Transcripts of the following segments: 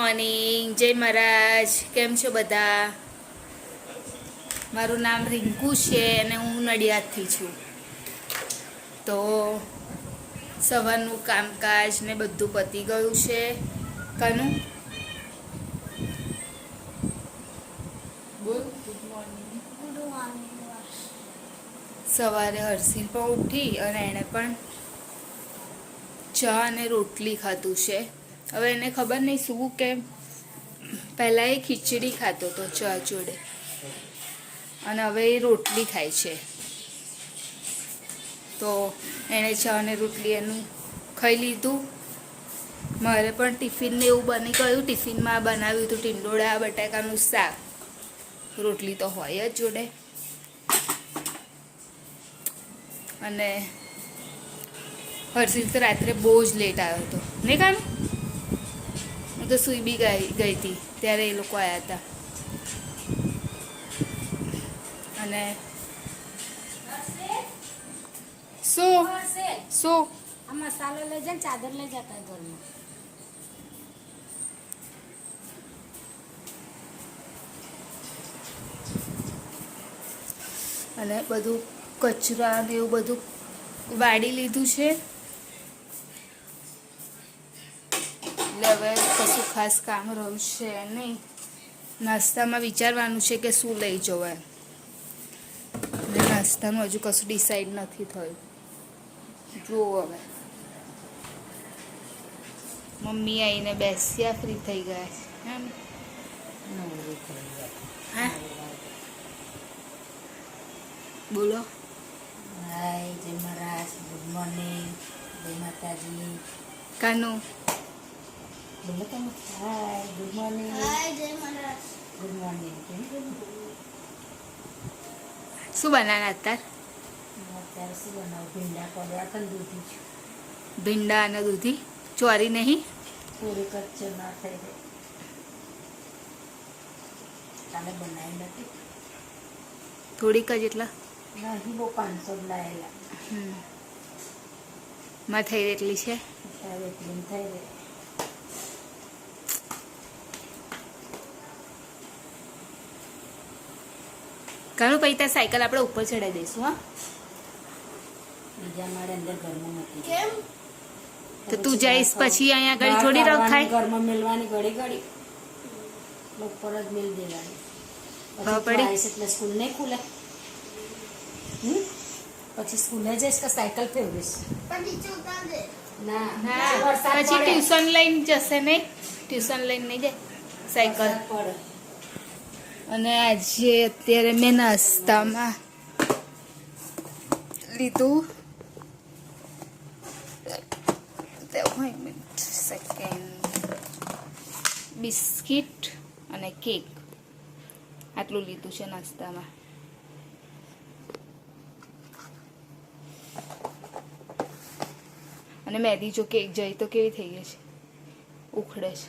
Morning, જય મહારાજ. કેમ છો બધા? મારું નામ રિંકુ છે અને હું નડિયાદથી છું. તો સવારનું કામકાજ ને બધું પતી ગયું છે. કાનું બોલ. Good morning. સવારે હર્ષિલ પણ ઉઠી અને એણે પણ ચા અને રોટલી ખાધું છે. હવે એને ખબર નહીં શું કે પહેલાં એ ખીચડી ખાતો હતો ચા જોડે અને હવે એ રોટલી ખાય છે. તો એણે ચા અને રોટલી એનું ખાઈ લીધું. મારે પણ ટિફિનને એવું બની ગયું. ટિફિનમાં બનાવ્યું હતું ટીંડોળા બટાકાનું શાક. રોટલી તો હોય જ જોડે. અને હર્ષિલ તો રાત્રે બહુ જ લેટ આવ્યો હતો નહીં કાનું? હું તો સૂઈ બી ગઈ હતી ત્યારે એ લોકો આવ્યા હતા. અને શું આ મસાલો લઈ જાય, ચાદર લઈ જતા ઘરમાં. અને બધું કચરા ને એવું બધું વાળી લીધું છે. એટલે હવે કશું ખાસ કામ રહ્યું છે નહીં. નાસ્તામાં વિચારવાનું છે કે શું લઈ જવાય. એટલે નાસ્તાનું હજુ કશું ડિસાઈડ નથી થયું. જુઓ હવે. મમ્મી આવીને બેસ્યા, ફ્રી થઈ ગયા છે. હા બોલો. હાય, જય મહારાજ, ગુડ મોર્નિંગ, જય માતાજી. કાનું બોલો તમે. હાય, ગુડ મોર્નિંગ. હાય, જય મહારાજ. Good morning. કેમ છો? શું બનાવવાના અત્યારે? અત્યારે શું બનાવું? ભીંડા પડ્યા તંદુરથી છું. ભીંડા અને દૂધી ચોરી નહીં? થોડી કચ્ચર ના થઈ જાય. કાલે બનાવી નથી. થોડીક જ એટલા નહીં, બહુ 500 લાયેલા. માં થઈ એટલી છે. અત્યારે એટલી થઈ રહી. ઘણું પૈસા સાયકલ આપણે ઉપર ચડાવી દઈશું. હા, બીજા માળે અંદર ઘરમાં મૂકી દે. કેમ? તો તું જઈશ પછી અહીંયા આગળ થોડી રખાય. ઘરમાં મેલવાની ઘડી ઘડી ઉપર જ મેલ દેવાની. ખબર પડી? પછી એટલે સ્કૂલ નહીં ખુલે. પછી સ્કૂલે જઈશ કે સાયકલ ફેરવીશ? પણ નીચે ઉતાર દે. ના, પછી ટ્યુશન લઈને જશે નહીં? ટ્યુશન લઈને નહીં જાય સાયકલ. પડે. અને આજે અત્યારે મેં નાસ્તામાં લીધું બિસ્કિટ અને કેક. આટલું લીધું છે નાસ્તામાં. અને મેદી જો કેક જઈ તો કેવી થઈ ગઈ છે, ઉખડે છે.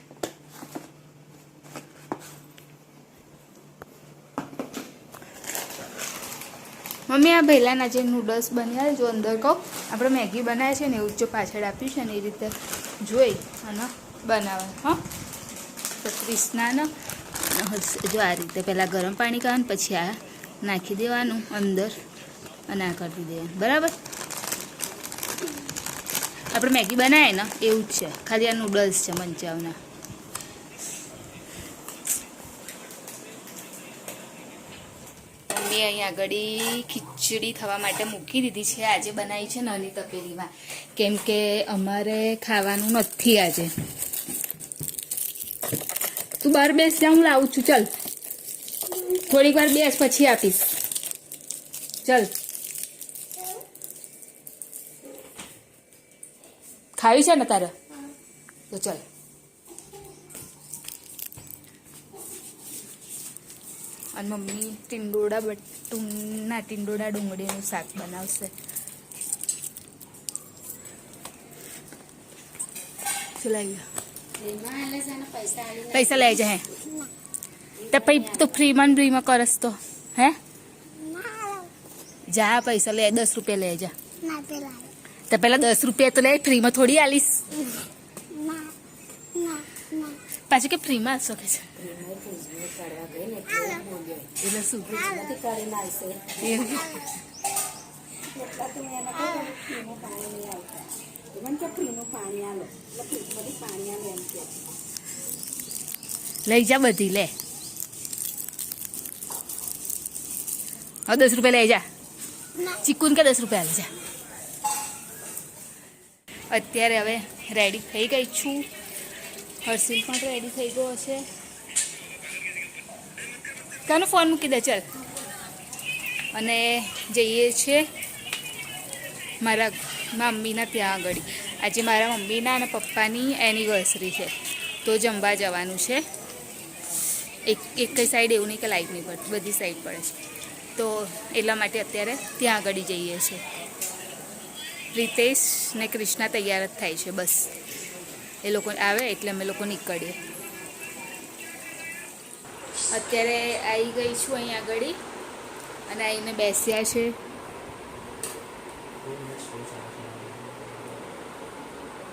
મમ્મી આ પહેલાંના જે નૂડલ્સ બન્યા જો અંદર કહું આપણે મેગી બનાવે છે ને એવું જો પાછળ આપ્યું છે ને એ રીતે જોઈ અને બનાવે. હા, તો ક્રિષ્નાને જો આ રીતે પહેલાં ગરમ પાણી કરવાનું, પછી આ નાખી દેવાનું અંદર અને આ કરી દેવાનું. બરાબર? આપણે મેગી બનાવીએ ને એવું જ છે, ખાલી આ નૂડલ્સ છે મંચાવના. મેં અહીંયા આગળ ખીચડી થવા માટે મૂકી દીધી છે. આજે બનાવી છે નાની તપેલીમાં, કેમ કે અમારે ખાવાનું નથી આજે. તું બહાર બેસ, જા હું લાવું છું. ચાલ થોડીક વાર બેસ, પછી આપીશ. ચાલ, ખાવી છે ને તારે? તો ચાલ. અને મમ્મી ટીંડોળા ડુંગળીનું શાક બનાવશે. પૈસા લઈ જાય તો પછી તો ફ્રીમાં કરસ તો હે? જા પૈસા લે, 10 રૂપિયા લઈ જા. તો પેલા 10 રૂપિયા તો લે, ફ્રીમાં થોડી આલીશ. પાછી કે ફ્રીમાં આપશો કે છે ફ્રીજમાં કાઢવા ગઈ ને એટલે બોલ્યો એટલે શું ફ્રીજમાંથી કાઢીને આવશે એવું એટલા તો મેં એને કહ્યું ફ્રીનું પાણી નહીં આવતા તો મને કે ફ્રીનું પાણી આલો એટલે ફ્રીજમાંથી પાણી આલો એમ કે લઈ જા બધી લે હવે 10 રૂપિયા લઈ જા ચીકુન કે 10 રૂપિયા લઈ જા અત્યારે હવે રેડી થઈ ગઈ છું હર્ષિલ પણ રેડી થઈ ગયો છે કાનો ફોન મૂકી દે ચાલ અને જઈએ છીએ મારા મમ્મીના ત્યાં આગળ આજે મારા મમ્મીના અને પપ્પાની એનિવર્સરી છે તો જમવા જવાનું છે એક કઈ સાઈડ એવું નહીં કે લાઈટ નહીં પડતી બધી સાઈડ પડે છે તો એટલા માટે અત્યારે ત્યાં આગળ જઈએ છીએ રીતેશ ને કૃષ્ણા તૈયાર જ થાય છે બસ એ લોકો આવે એટલે અમે લોકો નીકળીએ અત્યારે આવી ગઈ છું અહીંયા આગળ અને આવીને બેસ્યા છે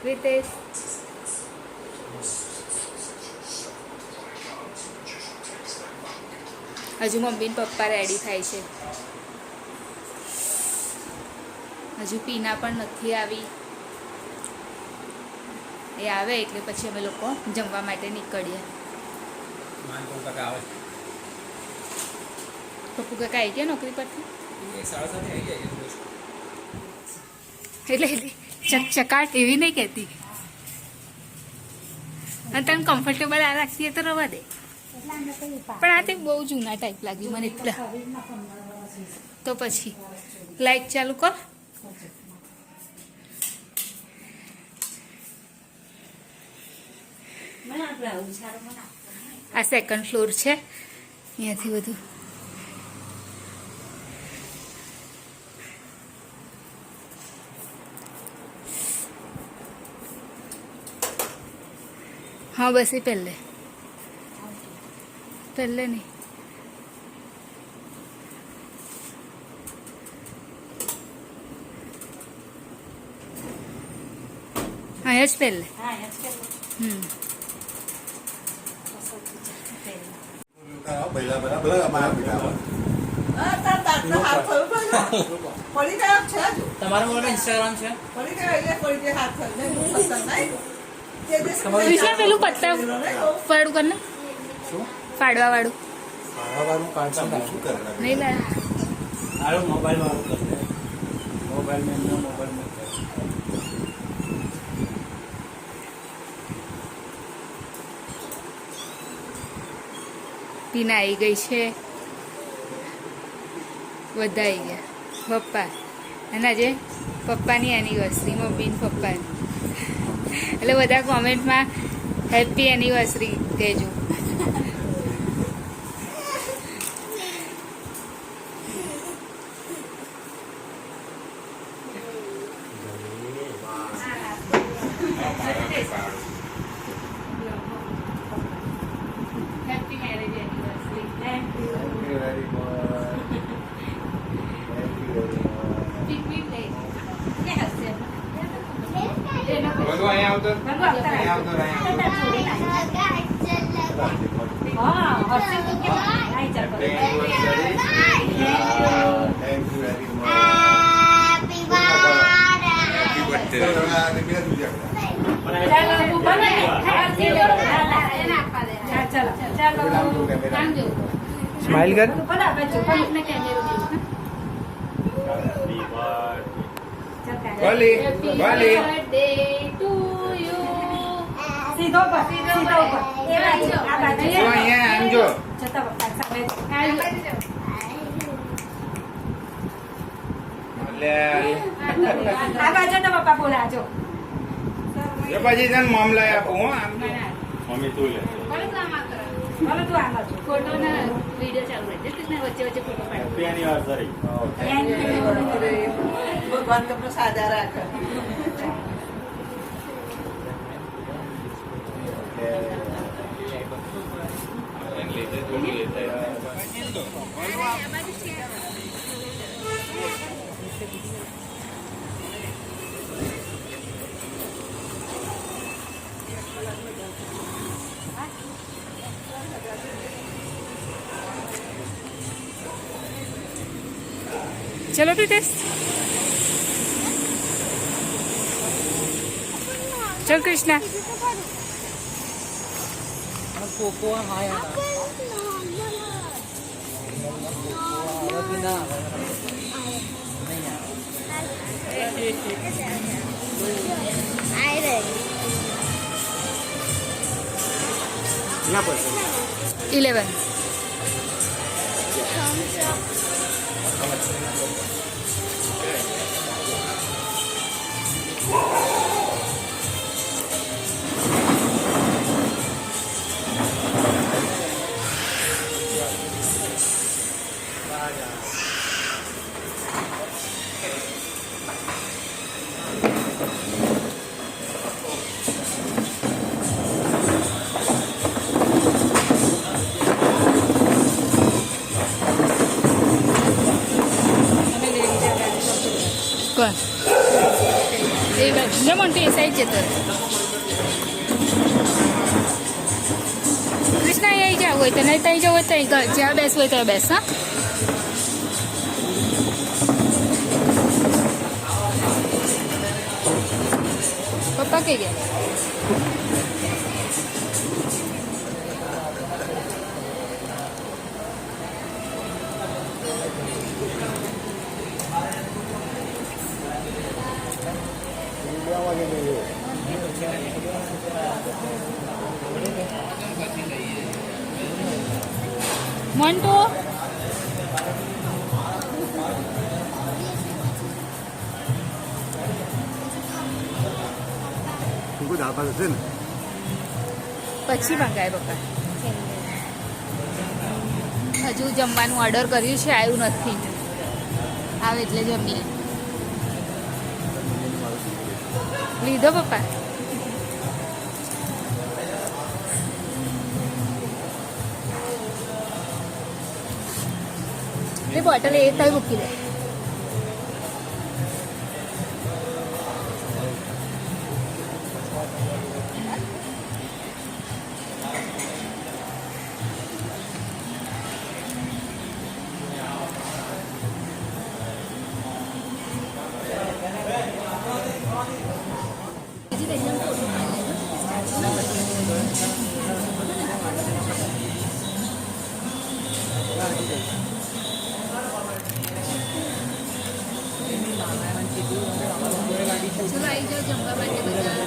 રીતેશ હજુ મમ્મી ને પપ્પા રેડી થાય છે હજુ પીના પણ નથી આવી એ આવે એટલે પછી અમે લોકો જમવા માટે નીકળીએ પપ્પુ કાકા આવી ગયા નોકરી પરથી એટલે ચકચકાટ એવી નહીં કહેતી અને તને કમ્ફર્ટેબલ આ લાગતી તો રવા દે પણ આ તે બહુ જૂના ટાઈપ લાગ્યું મને એટલે તો પછી લાઈટ ચાલુ કર આ સેકન્ડ ફ્લોર છે અહીંયાથી બધું હા બસ એ પહેલે નહીં અહીંયા જ પહેલે તમારા મોબાઈલ ઇન્સ્ટાગ્રામ છે કૃષ્ણ પેલું પત્તા વાળું કર ને ફાડવા વાળું નહીં લાયા મોબાઈલ વાળું કરते मोबाइल में પીના આવી ગઈ છે બધા આવી ગયા પપ્પા અને આજે પપ્પાની એનિવર્સરી મમ્મી ને પપ્પાની એટલે બધા કોમેન્ટમાં હેપી એનિવર્સરી કહેજો happy marriage anniversary thank smile कर वाली वाली સીધો ઉપર આ બાજુ જો અહીંયા આમજો જતા સામે લે આ બાજુ તો પપ્પા બોલાજો એ પછી તને મામલા આપું હો આમ મમ્મી તું લે બોલો તું આ બાજુ ફોટો ના વિડિયો ચાલુ રહે છે વચ્ચે વચ્ચે ફોટો પાડો હેપી એનિવર્સરી ભગવાન તમને સાજા રાખે ચલો પ્રિતેશ, ચલ કૃષ્ણા. ના પડશે 11. કોણ એ બાજુ ને મોટી એ સાઈડ જતો રહે. કૃષ્ણ અહીં આવી જાવ હોય તો નહીં ત્યાં જવું હોય તો જ્યાં બેસવું હોય ત્યાં બેસ. હા, પપ્પા કઈ ગયા? મોન્ટો તું દાળ ભાત હશે ને? પછી મંગાય પપ્પા. હજુ જમવાનું ઓર્ડર કર્યું છે, આવ્યું નથી. આવે એટલે જમીએ. લીધો પપ્પા? એ બોટલ એ તઈ મૂકી દે. ચલો આવી જાઓ જમવા માટે બધા.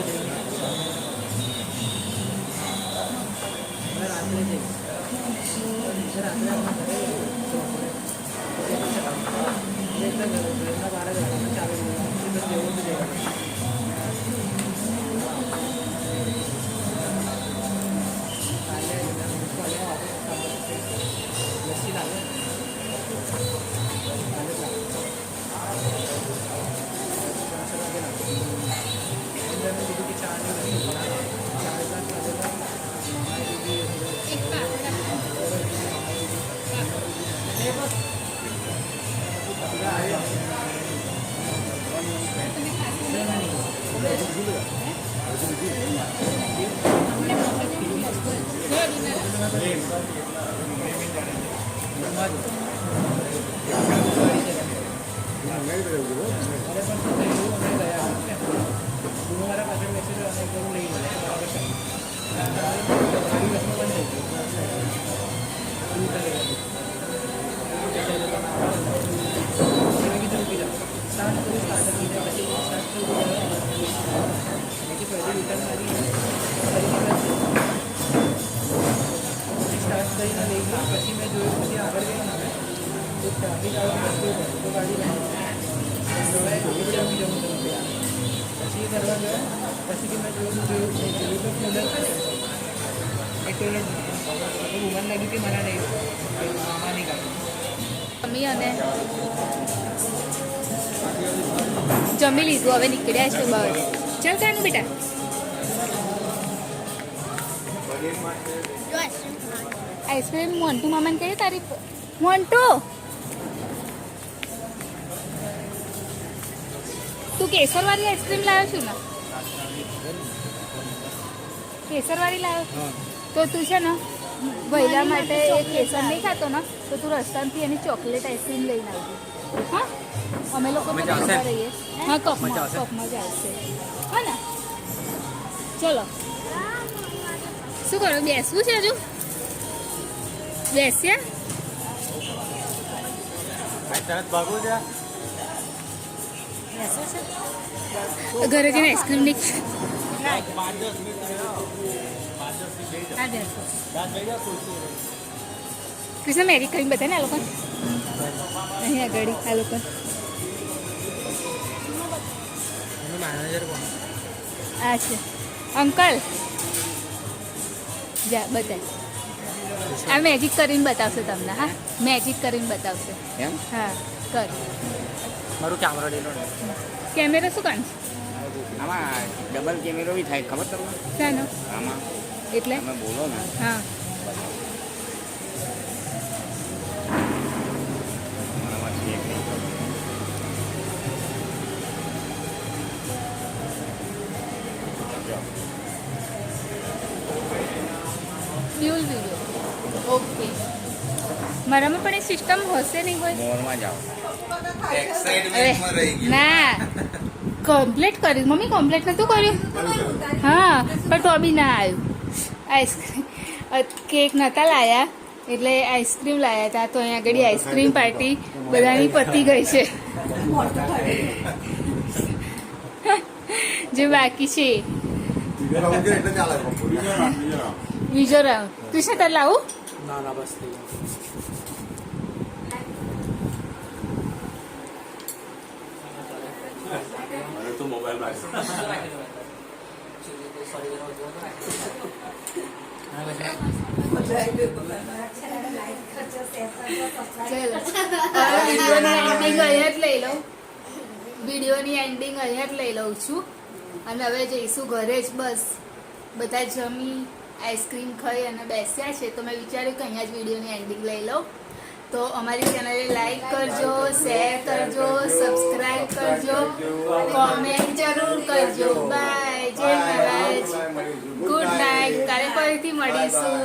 મમ્મી અને જમી લીધું, હવે નીકળ્યા છે બહાર. ચાલ કાનું બેટા. આઈસ્ક્રીમ મોન્ટુ મામાને કહીએ તારી. મોન્ટુ તું કેસરવાળી આઈસ્ક્રીમ લાવ્યો છું ને? કેસરવાળી લાવ્યો તો તું છે ને વહેલા માટે કેસર નહીં ખાતો ને તો તું રસ્તામાંથી એની ચોકલેટ આઈસ્ક્રીમ લઈને આવજો. હા, અમે લોકો તો ચાલશે? ઉભા રહીએ હા કપમાં ચાલશે? કપમાં ચાલશે હા ને ચલો શું કરો બેસવું છે હજુ બેસ્યા તરત ભાગવું છે ઘરે જઈને આઈસ્ક્રીમ ની 5-10 મિનિટ હા બેસો કૃષ્ણ મેગી કરીને બતાવે ને આ લોકો અહીં આગળ આ લોકો મેનેજર કોણ આ છે અંકલ જા બતાય આ મેજિક કરીને બતાવશે તમને હા મેજિક કરીને બતાવશે એમ હા કર મારું કેમેરા લઈ લો ને કેમેરા શું કાઢશે આમાં ડબલ કેમેરો બી થાય ખબર તમને શાનો આમાં એટલે તમે બોલો ને હા આમાં છે કે નહીં. જો. ડ્યુલ વિડીયો ઓકે મારામાં પણ એ સિસ્ટમ હશે નહીં કોઈ મોરમાં જાઓ અરે, ના કમ્પ્લીટ કર્યું મમ્મી કમ્પ્લીટ નતું કર્યું હા પણ તો બી ના આવ્યું આઈસ્ક્રીમ કેક નહોતા લાયા એટલે આઈસ્ક્રીમ લાયા હતા તો અહીંયા આગળ આઈસ્ક્રીમ પાર્ટી બધાની પતી ગઈ છે જે બાકી છે બીજો રાઉન્ડ કૃષ્ણ તાર લાવું ના ના બસ થઈ ગયું વિડીયોની એન્ડિંગ અહીંયા જ લઈ લઉં છું અને હવે જઈશું ઘરે જ બસ બધા જમી આઈસ્ક્રીમ ખાઈ અને બેસ્યા છે તો મેં વિચાર્યું કે અહીંયા જ વિડીયોની એન્ડિંગ લઈ લઉં તો અમારી ચેનલને લાઈક કરજો શેર કરજો સબસ્ક્રાઈબ કરજો કોમેન્ટ જરૂર કરજો બાય જય મહારાજ ગુડ નાઇટ કાલે ફરીથી મળીશું